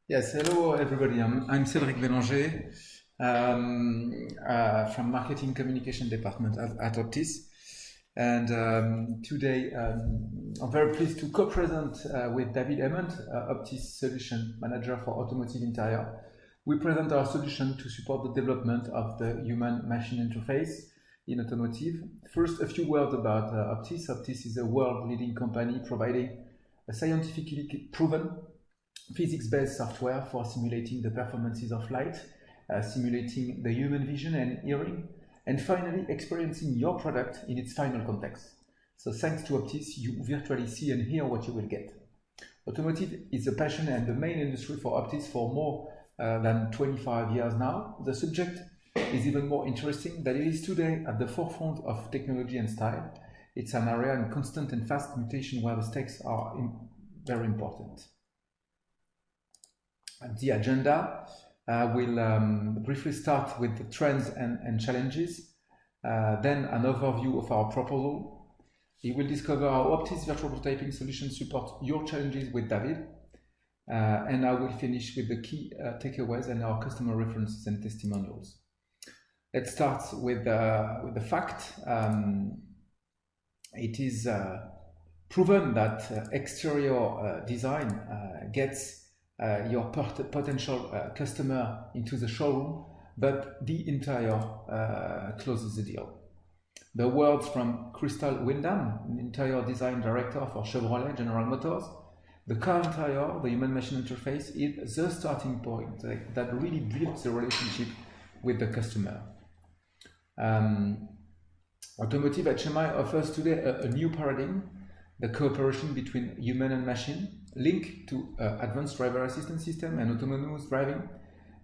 Yes, hello everybody. I'm Cédric Bélanger from Marketing Communication Department at OPTIS. And today I'm very pleased to co-present with David Emmond, OPTIS Solution Manager for Automotive Interior. We present our solution to support the development of the human-machine interface in automotive. First, a few words about OPTIS. OPTIS is a world-leading company providing a scientifically proven physics-based software for simulating the performances of light, simulating the human vision and hearing, and finally experiencing your product in its final context. So thanks to OPTIS, you virtually see and hear what you will get. Automotive is a passion and the main industry for OPTIS for more than 25 years now. The subject is even more interesting that it is today at the forefront of technology and style. It's an area in constant and fast mutation where the stakes are very important. The agenda will briefly start with the trends and challenges, then an overview of our proposal. You will discover how OPTIS virtual prototyping solution supports your challenges with David, and I will finish with the key takeaways and our customer references and testimonials. Let's start with the fact. It is proven that exterior design gets your potential customer into the showroom, but the interior closes the deal. The words from Crystal Wyndham, interior design director for Chevrolet General Motors: the car interior, the human-machine interface, is the starting point that really builds the relationship with the customer. Automotive HMI offers today a new paradigm, the cooperation between human and machine, linked to advanced driver assistance system and autonomous driving.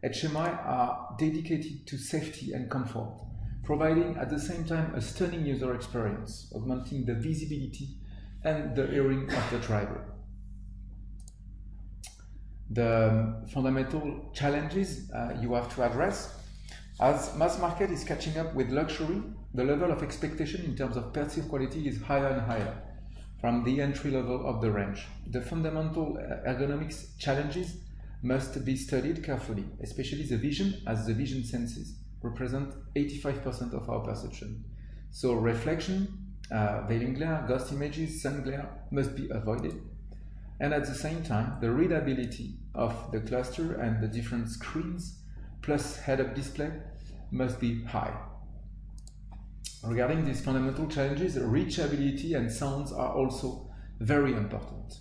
HMI are dedicated to safety and comfort, providing at the same time a stunning user experience, augmenting the visibility and the hearing of the driver. The fundamental challenges you have to address: as mass market is catching up with luxury, the level of expectation in terms of perceived quality is higher and higher from the entry level of the range. The fundamental ergonomics challenges must be studied carefully, especially the vision, as the vision senses represent 85% of our perception. So reflection, veiling glare, ghost images, sun glare must be avoided. And at the same time, the readability of the cluster and the different screens plus head-up display must be high. Regarding these fundamental challenges, reachability and sounds are also very important.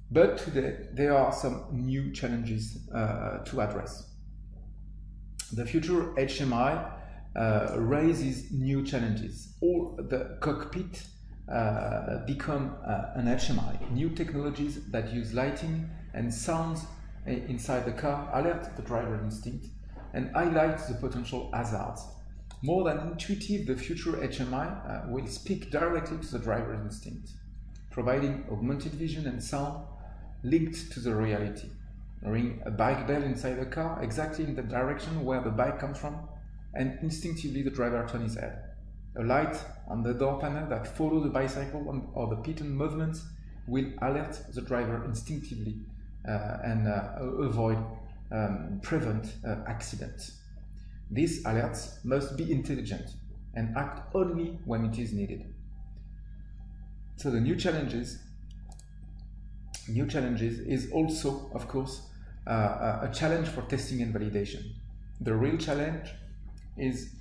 But today, there are some new challenges to address. The future HMI raises new challenges. All the cockpit become an HMI. New technologies that use lighting and sounds inside the car alert the driver instinct and highlight the potential hazards. More than intuitive, the future HMI will speak directly to the driver's instinct, providing augmented vision and sound linked to the reality. Ring a bike bell inside the car exactly in the direction where the bike comes from, and instinctively the driver turns his head. A light on the door panel that follows the bicycle or the pigeon movements will alert the driver instinctively and prevent accidents. These alerts must be intelligent and act only when it is needed. So the new challenges is also, of course, a challenge for testing and validation. The real challenge is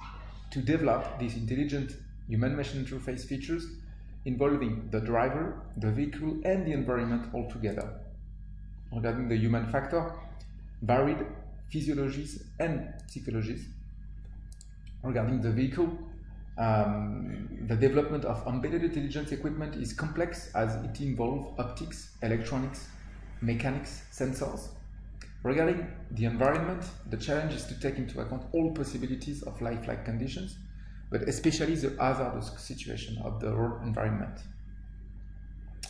to develop these intelligent human-machine interface features involving the driver, the vehicle, and the environment all together. Regarding the human factor, varied physiologies and psychologies. Regarding the vehicle, the development of embedded intelligence equipment is complex as it involves optics, electronics, mechanics, sensors. Regarding the environment, the challenge is to take into account all possibilities of lifelike conditions, but especially the hazardous situation of the road environment.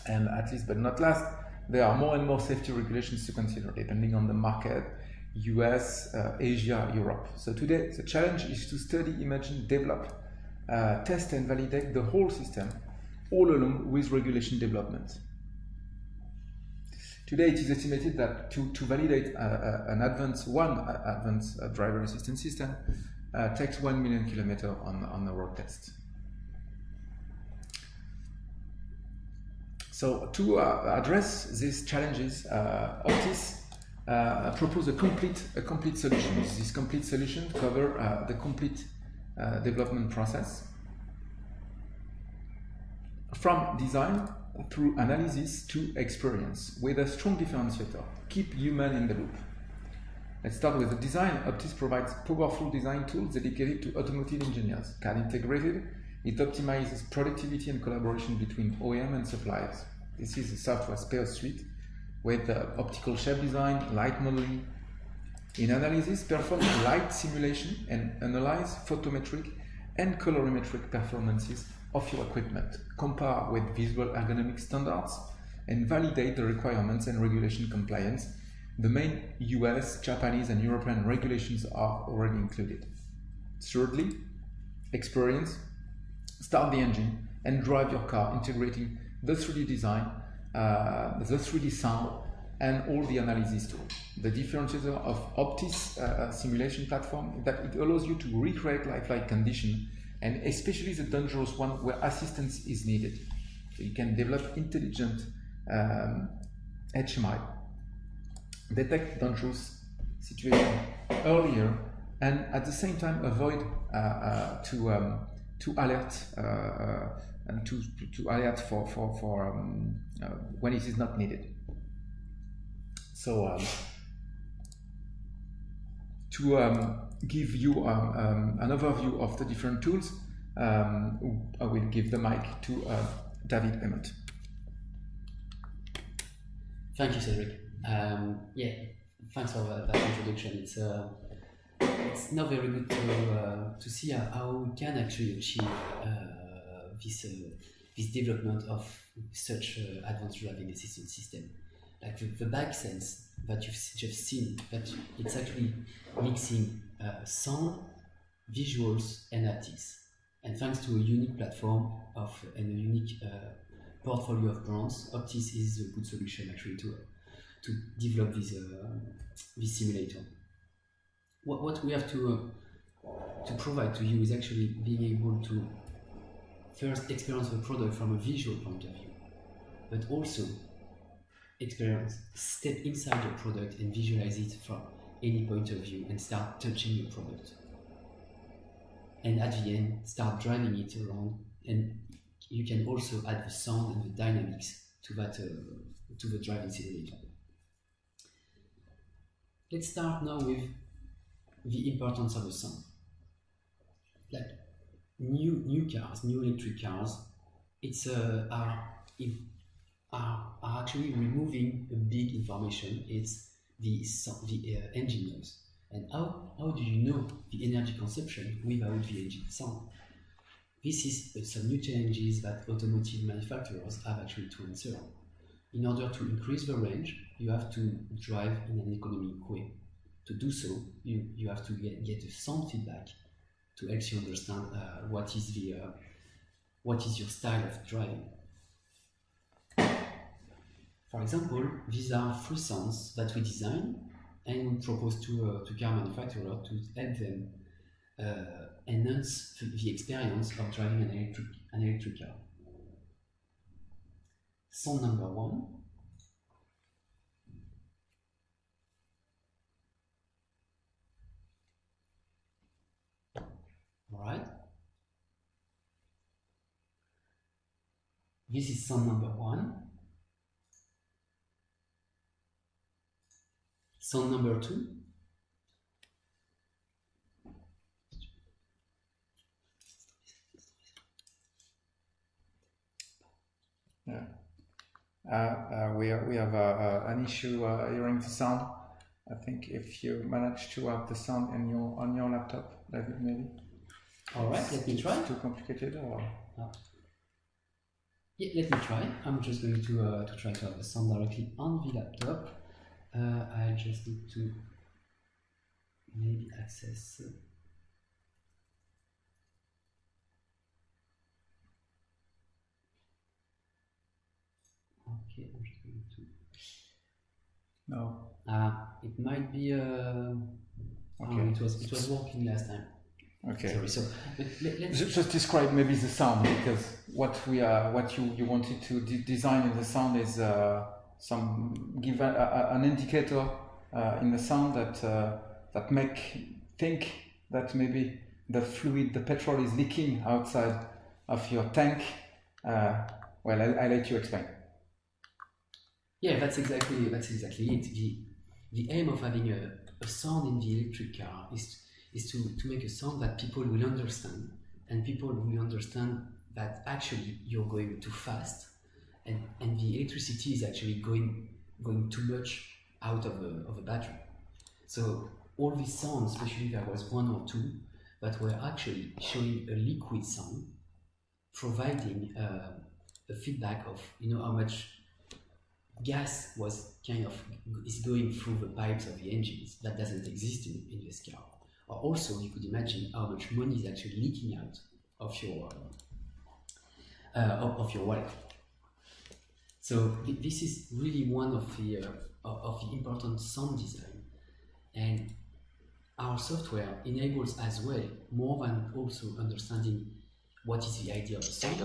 And at least but not last, there are more and more safety regulations to consider, depending on the market, US, Asia, Europe. So today, the challenge is to study, imagine, develop, test and validate the whole system, all along with regulation development. Today, it is estimated that to validate an advanced driver assistance system takes 1 million kilometers on the road test. So to address these challenges, OPTIS propose a complete solution. This complete solution covers the complete development process, from design through analysis to experience, with a strong differentiator: keep human in the loop. Let's start with the design. OPTIS provides powerful design tools dedicated to automotive engineers. CAD integrated, it optimizes productivity and collaboration between OEM and suppliers. This is a software spare suite with optical shape design, light modeling. In analysis, perform light simulation and analyze photometric and colorimetric performances of your equipment, compare with visual ergonomic standards, and validate the requirements and regulation compliance. The main US, Japanese, and European regulations are already included. Thirdly, experience. Start the engine and drive your car, integrating the 3D design, the 3D sound, and all the analysis tools. The differentiator of OPTIS simulation platform is that it allows you to recreate lifelike conditions, and especially the dangerous one where assistance is needed. So you can develop intelligent HIMI, detect dangerous situations earlier, and at the same time avoid to alert and to alert for when it is not needed. So to give you an overview of the different tools, I will give the mic to David Emmett. Thank you, Cedric. Yeah, thanks for that introduction. It's not very good to see how we can actually achieve this development of such advanced driving assistance system. Like the back sense that you've just seen, that it's actually mixing sound, visuals, and haptics. And thanks to a unique platform and a unique portfolio of brands, OPTIS is a good solution actually to develop this simulator. What we have to provide to you is actually being able to first experience the product from a visual point of view, but also step inside your product and visualize it from any point of view and start touching your product. And at the end, start driving it around, and you can also add the sound and the dynamics to the driving simulator. Let's start now with the importance of the sound. Like new cars, new electric cars, are actually removing a big information. It's the engine noise. And how do you know the energy consumption without the engine sound? This is some new challenges that automotive manufacturers have actually to answer. In order to increase the range, you have to drive in an economic way. To do so, you have to get a sound feedback to help you understand what is your style of driving. For example, these are 3 sounds that we design and we propose to car manufacturers to help them enhance the experience of driving an electric car. Sound number 1. Alright. This is sound number 1. Sound number 2. Yeah. We have an issue hearing the sound. I think if you manage to have the sound on your laptop, David, maybe. All right, let me try. Too complicated, or? Yeah, let me try. I'm just going to try to have the sound directly on the laptop. I just need to maybe access. Okay, I'm just going to No. It might be. Okay. It was working last time. Okay. Sorry. So let's just describe maybe the sound, because what you wanted to design in the sound is give an indicator in the sound that make think that maybe the fluid, the petrol, is leaking outside of your tank. Well, I'll let you explain. Yeah, that's exactly it. The aim of having a sound in the electric car is to make a sound that people will understand, and people will understand that actually you're going too fast, and the electricity is actually going too much out of a battery. So all these sounds, especially there was one or two, that were actually showing a liquid sound, providing a feedback of how much gas is going through the pipes of the engines. That doesn't exist in this car. Or also, you could imagine how much money is actually leaking out of your wallet. So this is really one of the important sound design, and our software enables as well, more than also understanding what is the idea of the sound.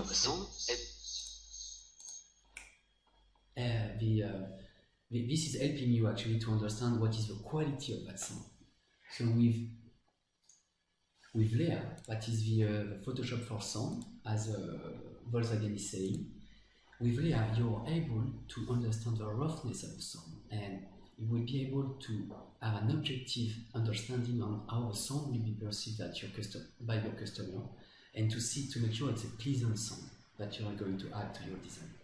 This is helping you actually to understand what is the quality of that sound. So with Lea, that is the Photoshop for sound, as Volkswagen is saying, with Lea you're able to understand the roughness of the sound, and you will be able to have an objective understanding on how the sound will be perceived by your customer, and to make sure it's a pleasant sound that you are going to add to your design.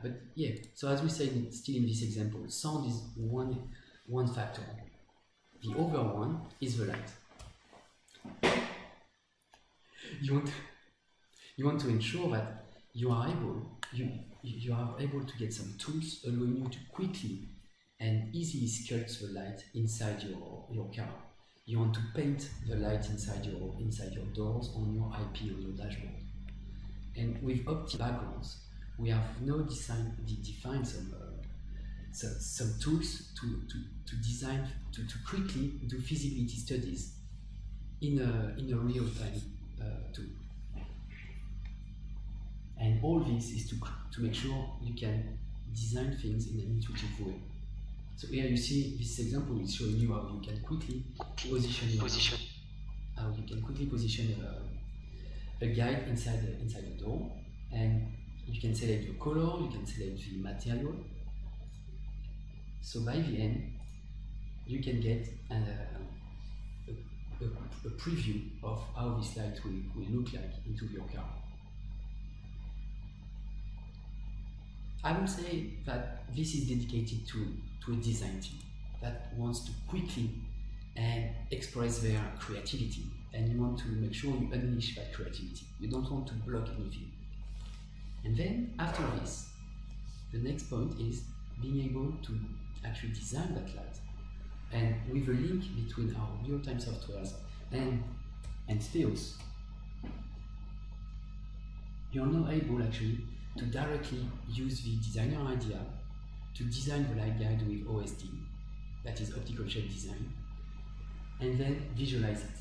But yeah, so as we said, still in this example, sound is one factor. The other one is the light. You want to ensure that you are able to get some tools allowing you to quickly and easily sculpt the light inside your car. You want to paint the light inside your doors, on your IP, on your dashboard. And with OPTIS backgrounds, we have now defined some tools to design to quickly do feasibility studies in a real time tool. And all this is to make sure you can design things in an intuitive way. So here you see this example is showing you how you can quickly position a guide inside the door, and you can select the color, you can select the material. So by the end, you can get a preview of how this light will look like into your car. I would say that this is dedicated to a design team that wants to quickly and express their creativity, and you want to make sure you unleash that creativity. You don't want to block anything. And then after this, the next point is being able to actually design that light. And with a link between our real-time softwares and Theos, you're now able actually to directly use the designer idea to design the light guide with OSD, that is optical shape design, and then visualize it.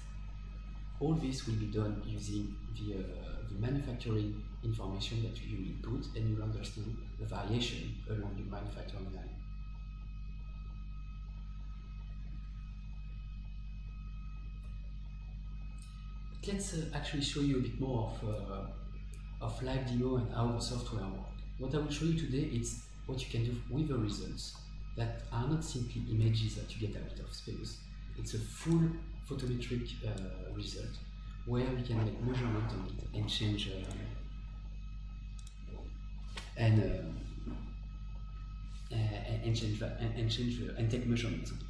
All this will be done using the manufacturing information that you will input, and you'll understand the variation along your manufacturing line. Let's actually show you a bit more of live demo and how the software works. What I will show you today is what you can do with the results that are not simply images that you get out of space. It's a full photometric result where we can make measurement on it and change and take measurements of it.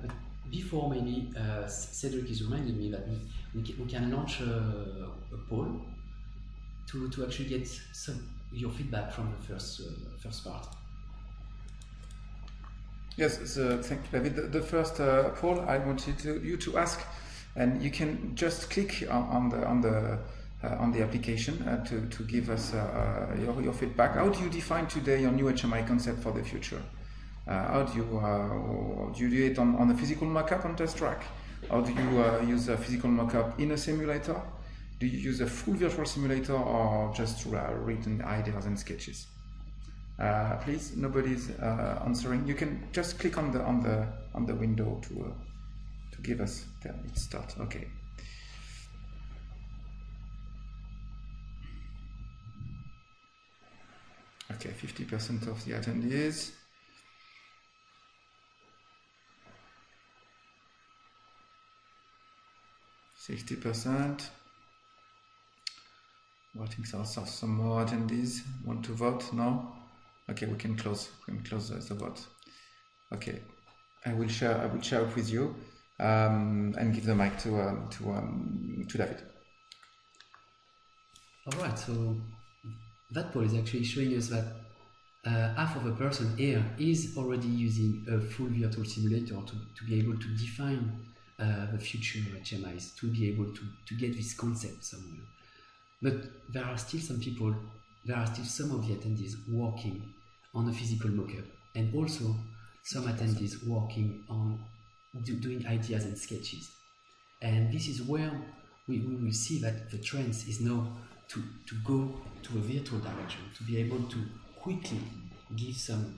But before, maybe Cedric is reminding me that we can launch a poll to actually get your feedback from the first part. Yes, so thank you, David. The first poll I wanted you to ask, and you can just click on on the application to give us your feedback. How do you define today your new HMI concept for the future? How do you do it on a physical mockup on test track? Or do you use a physical mockup in a simulator? Do you use a full virtual simulator or just written ideas and sketches? Please, nobody's answering. You can just click on the window to give us its start. Okay. Okay, 50% of the attendees. %. Voting some more attendees want to vote. No. Okay, we can close the vote. Okay, I will share it with you and give the mic to David. All right. So that poll is actually showing us that half of a person here is already using a full virtual simulator to be able to define the future HMIs, to be able to get this concept somewhere. But there are still some people, there are still some of the attendees working on a physical mockup, and also some attendees working on doing ideas and sketches. And this is where we will see that the trend is now to go to a virtual direction, to be able to quickly give some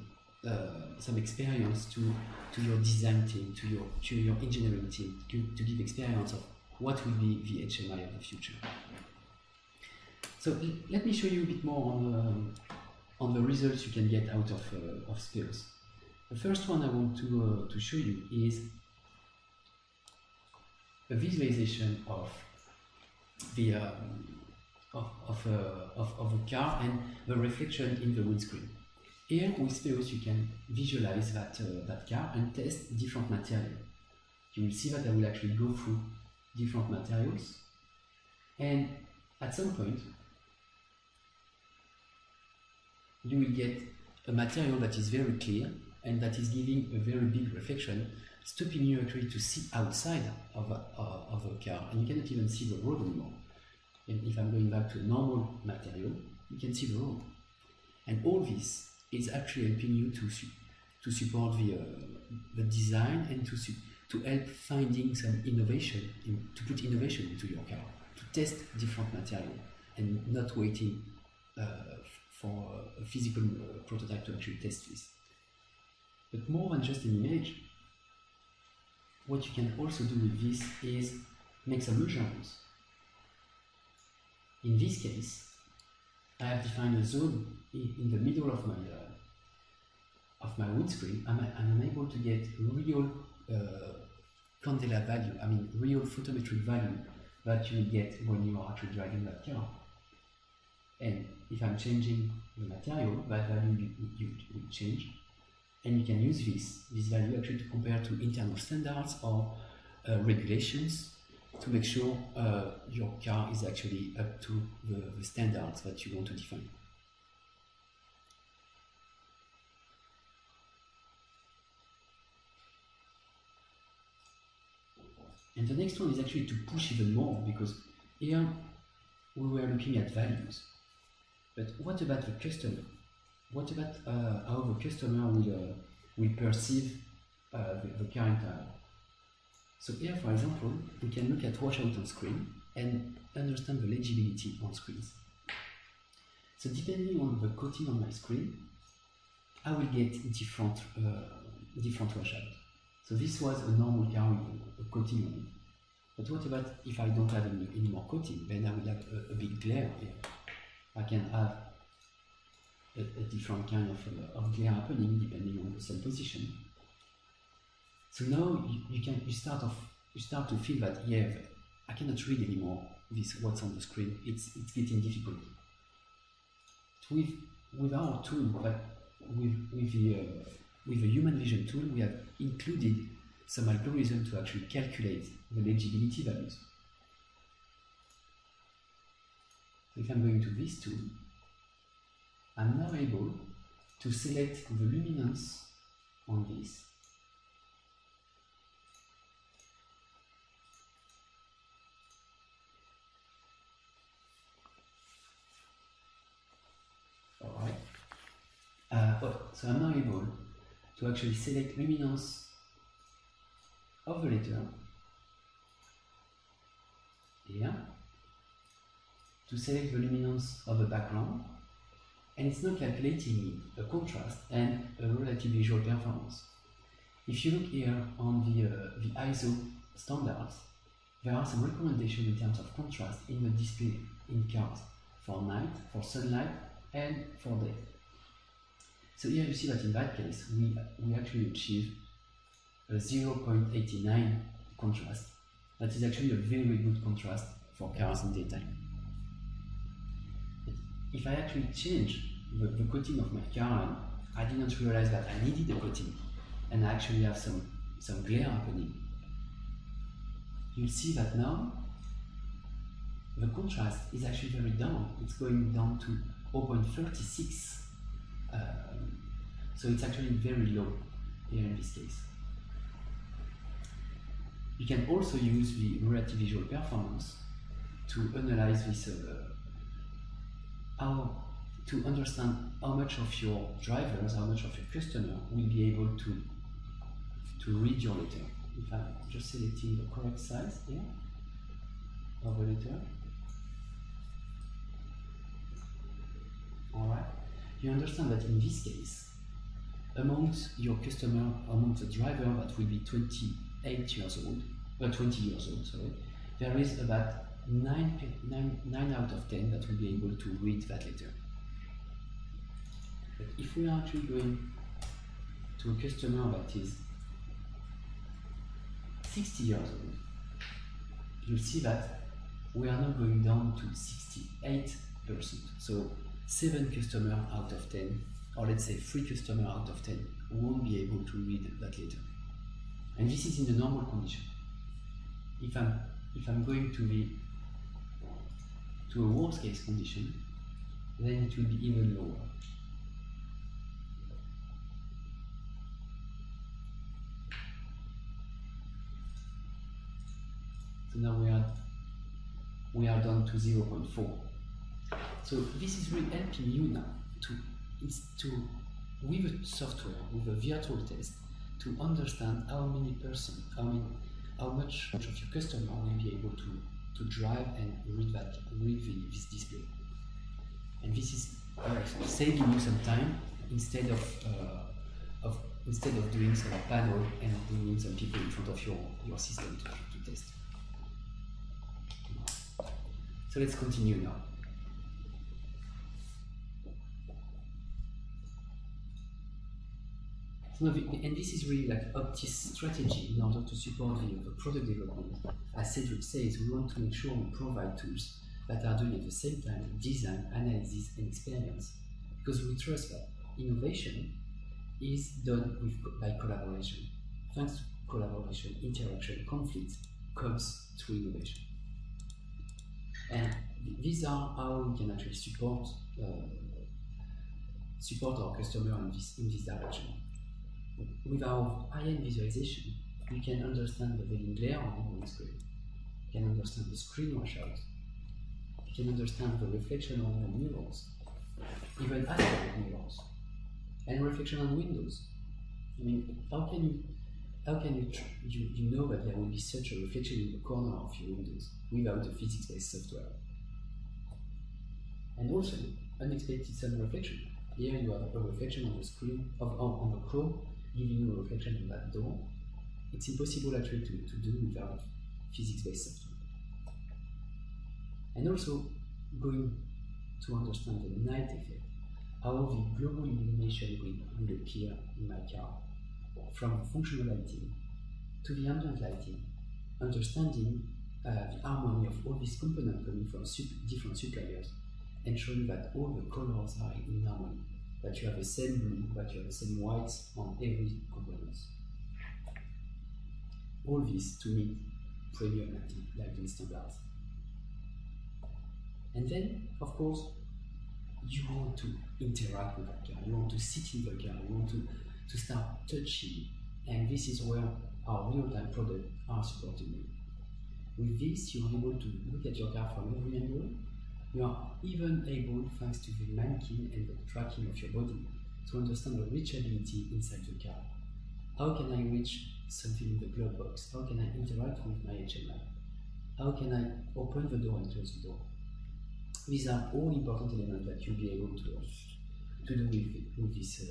experience to your design team, to your engineering team, to give experience of what will be the HMI of the future. So let me show you a bit more on the results you can get out of skills. The first one I want to show you is a visualization of the of a car and the reflection in the windscreen. Here with Speos you can visualize that car and test different materials. You will see that I will actually go through different materials, and at some point you will get a material that is very clear and that is giving a very big reflection, stopping you actually to see outside of a car, and you cannot even see the road anymore. And if I'm going back to a normal material, you can see the road. And all this is actually helping you to support the design and to help finding some innovation, to put innovation into your car, to test different material and not waiting for a physical prototype to actually test this. But more than just an image, what you can also do with this is make some measurements. In this case, I have defined a zone in the middle of my windscreen, and I'm able to get real candela value, I mean real photometric value that you will get when you are actually driving that car. And if I'm changing the material, that value will change. And you can use this value actually to compare to internal standards or regulations to make sure your car is actually up to the standards that you want to define. And the next one is actually to push even more, because here we were looking at values. But what about the customer? What about how the customer will perceive the car entirely? So here, for example, we can look at washout on screen and understand the legibility on screens. So depending on the coating on my screen, I will get different washout. So this was a normal car with a coating on it. But what about if I don't have any more coating? Then I will have a big glare here. I can have a different kind of glare happening depending on the sun position. So now you start to feel that, yeah, I cannot read anymore what's on the screen. It's getting difficult. With our tool, but with the human vision tool, we have included some algorithm to actually calculate the legibility values. So if I'm going to this tool, I'm now able to select the luminance on this. So I'm now able to actually select luminance of the letter here, to select the luminance of the background, and it's now calculating a contrast and a relative visual performance. If you look here on the ISO standards, there are some recommendations in terms of contrast in the display in cars for night, for sunlight, and for day. So here you see that in that case, we actually achieve a 0.89 contrast. That is actually a very good contrast for cars in daytime. If I actually change the coating of my car, and I didn't realize that I needed a coating, and I actually have some glare happening, you'll see that now the contrast is actually very down. It's going down to 0.36. So it's actually very low here in this case. You can also use the relative visual performance to analyze this, to understand how much of your drivers, how much of your customer will be able to read your letter. If I'm just selecting the correct size here of the letter. Alright, you understand that in this case, amongst your customer, amongst the driver that will be 20 years old, sorry, there is about 9 out of 10 that will be able to read that letter. But if we are actually going to a customer that is 60 years old, you'll see that we are now going down to 68%. So 7 customers out of 10, or let's say 3 customers out of 10, won't be able to read that letter. And this is in the normal condition. If I'm going to a worst case condition, then it will be even lower. So now we are down to 0.4. So this is really helping you now with a software, with a virtual test, to understand how much of your customer will be able to drive and read this display. And this is saving you some time instead of doing some panel and bringing some people in front of your system to test. So let's continue now. And this is really like OPTIS strategy in order to support the product development. As Cedric says, we want to make sure we provide tools that are doing at the same time design, analysis, and experience, because we trust that innovation is done by collaboration. Thanks to collaboration, interaction, conflict comes through innovation. And these are how we can actually support our customer in this direction. With our high-end visualization, we can understand the very glare on the screen. We can understand the screen washout. We can understand the reflection on the mirrors, even aspect mirrors, and reflection on windows. I mean, how can you know that there will be such a reflection in the corner of your windows without a physics-based software? And also, unexpected sun reflection. Here you have a reflection on the screen on the chrome, giving you a reflection on that door. It's impossible actually to do without physics-based software. And also going to understand the night effect, how the global illumination will appear in my car, from functional lighting to the ambient lighting, understanding the harmony of all these components coming from different suppliers, ensuring that all the colors are in harmony, that you have the same blue, that you have the same whites on every component. All this to meet premium lighting standards. And then, of course, you want to interact with the car, you want to sit in the car, you want to start touching, and this is where our real-time products are supporting you. With this, you are able to look at your car from every angle. You are even able, thanks to the mannequin and the tracking of your body, to understand the reachability inside the car. How can I reach something in the glove box? How can I interact with my HMI? How can I open the door and close the door? These are all important elements that you'll be able to do with this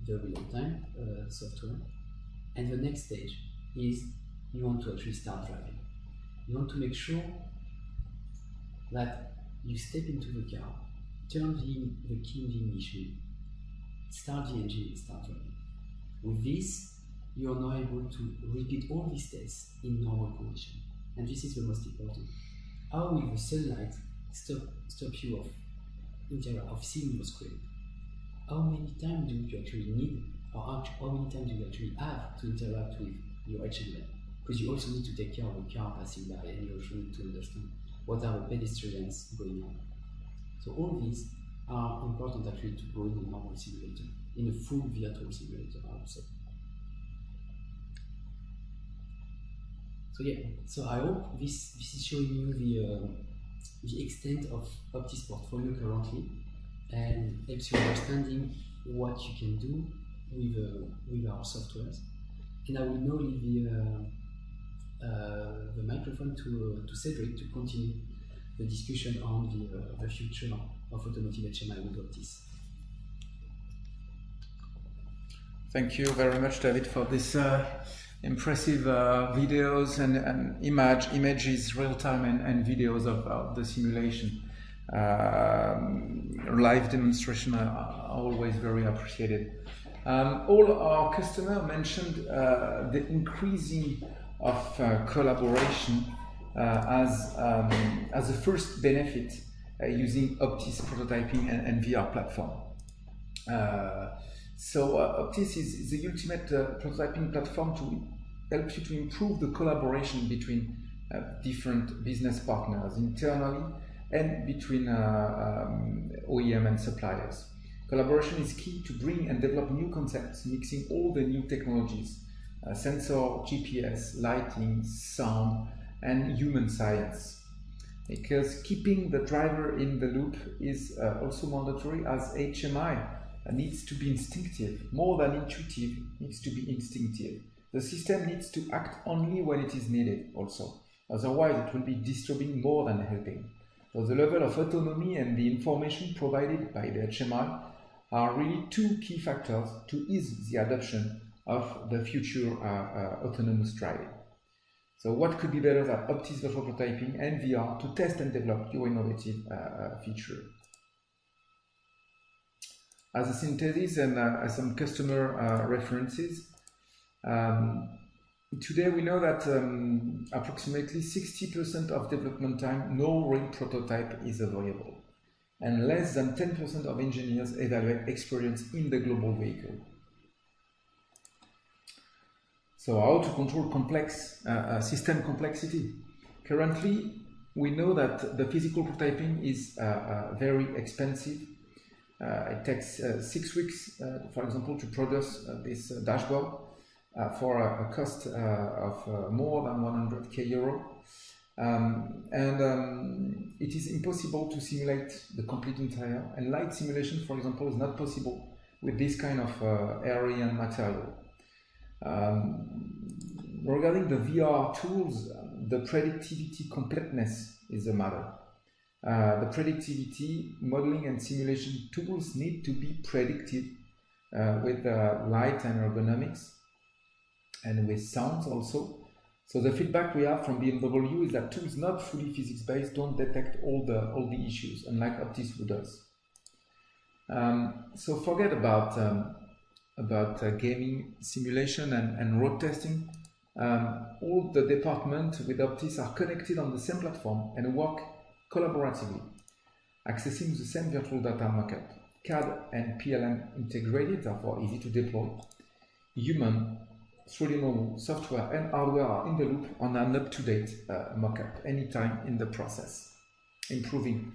the real-time software. And the next stage is you want to actually start driving. You want to make sure that you step into the car, turn the key in the ignition, start the engine and start driving. With this, you are now able to repeat all these tests in normal conditions. And this is the most important. How will the sunlight stop you of seeing the screen? How many times do you actually need, or how many times do you actually have to interact with your HMI? Because you also need to take care of a car passing by, and you also need to understand what are the pedestrians going on. So all these are important actually to go in a normal simulator, in a full virtual simulator, I would say. So yeah, so I hope this is showing you the extent of OPTIS portfolio currently, and helps you understanding what you can do with our softwares. And I will now leave the microphone to Cedric to continue the discussion on the future of automotive HMI with OPTIS. Thank you very much, David, for this impressive videos and images, real-time and videos of the simulation. Live demonstration are always very appreciated. All our customers mentioned the increasing of collaboration as a first benefit using OPTIS prototyping and VR platform. So OPTIS is the ultimate prototyping platform to help you to improve the collaboration between different business partners internally and between OEM and suppliers. Collaboration is key to bring and develop new concepts, mixing all the new technologies, sensor, GPS, lighting, sound, and human science. Because keeping the driver in the loop is also mandatory, as HMI needs to be instinctive, more than intuitive, needs to be instinctive. The system needs to act only when it is needed also, otherwise it will be disturbing more than helping. So the level of autonomy and the information provided by the HMI are really two key factors to ease the adoption of the future autonomous driving. So what could be better than OPTIS virtual prototyping and VR to test and develop your innovative feature? As a synthesis and as some customer references, today we know that approximately 60% of development time, no real prototype is available, and less than 10% of engineers evaluate experience in the global vehicle. So how to control complex system complexity? Currently, we know that the physical prototyping is very expensive. It takes 6 weeks, for example, to produce this dashboard for a cost of more than 100k euro. It is impossible to simulate the complete interior, and light simulation, for example, is not possible with this kind of area and material. Regarding the VR tools, the predictivity completeness is the matter. The predictivity, modeling and simulation tools need to be predictive with light and ergonomics and with sounds also. So the feedback we have from BMW is that tools not fully physics-based don't detect all the issues, unlike OPTIS who does. So forget about gaming simulation and road testing. All the departments with OPTIS are connected on the same platform and work collaboratively, accessing the same virtual data mockup. CAD and PLM integrated, therefore easy to deploy. Human, 3D model, software and hardware are in the loop on an up-to-date mockup anytime in the process. Improving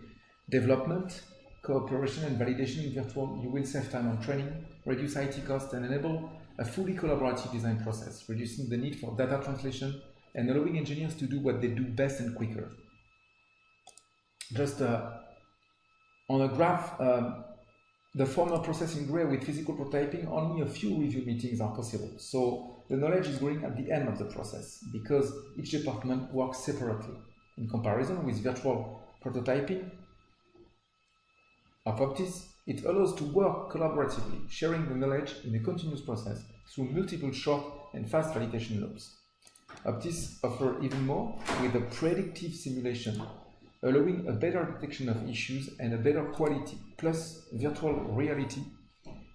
development, cooperation and validation in virtual, you will save time on training, reduce IT costs and enable a fully collaborative design process, reducing the need for data translation and allowing engineers to do what they do best and quicker. Just on a graph, the former process in gray with physical prototyping, only a few review meetings are possible. So the knowledge is growing at the end of the process because each department works separately. In comparison with virtual prototyping of OPTIS, it allows to work collaboratively, sharing the knowledge in a continuous process through multiple short and fast validation loops. OPTIS offers even more with a predictive simulation, allowing a better detection of issues and a better quality, plus virtual reality,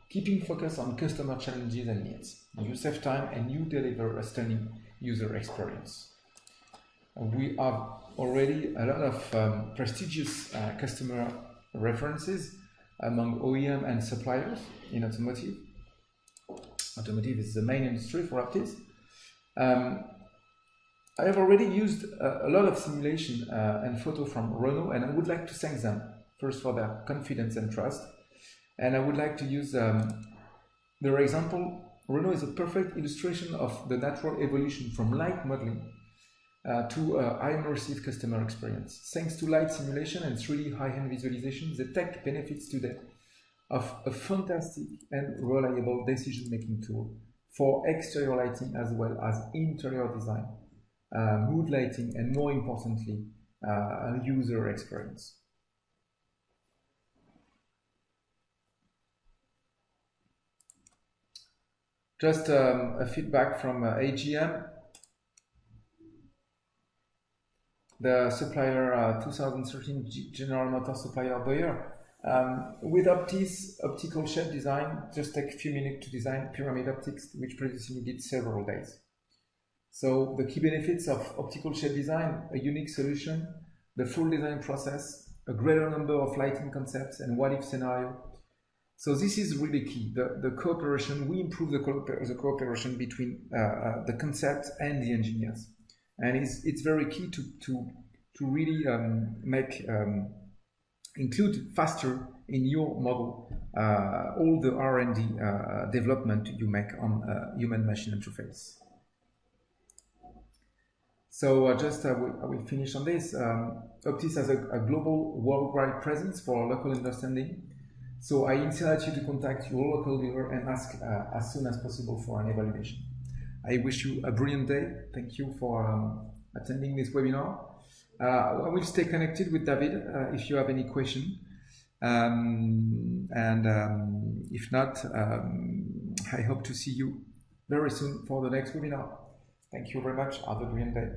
keeping focus on customer challenges and needs. You save time and you deliver a stunning user experience. We have already a lot of prestigious customer references among OEM and suppliers in automotive. Automotive is the main industry for OPTIS. I have already used a lot of simulation and photo from Renault, and I would like to thank them first for their confidence and trust. And I would like to use their example. Renault is a perfect illustration of the natural evolution from light modeling to high immersive customer experience. Thanks to light simulation and 3D high-end visualization, the tech benefits today of a fantastic and reliable decision-making tool for exterior lighting as well as interior design, mood lighting, and more importantly, user experience. Just a feedback from AGM. The supplier 2013 General Motors Supplier of the Year. With OPTIS, optical shape design, just take a few minutes to design pyramid optics, which previously needed several days. So the key benefits of optical shape design: a unique solution, the full design process, a greater number of lighting concepts and what-if scenario. So this is really key. The cooperation, we improve the cooperation between the concept and the engineers. And it's very key to really include faster in your model all the R&D development you make on human-machine interface. So I will finish on this. OPTIS has a global worldwide presence for local understanding. So I invite you to contact your local dealer and ask as soon as possible for an evaluation. I wish you a brilliant day. Thank you for attending this webinar. I will stay connected with David if you have any question. If not, I hope to see you very soon for the next webinar. Thank you very much. Have a brilliant day.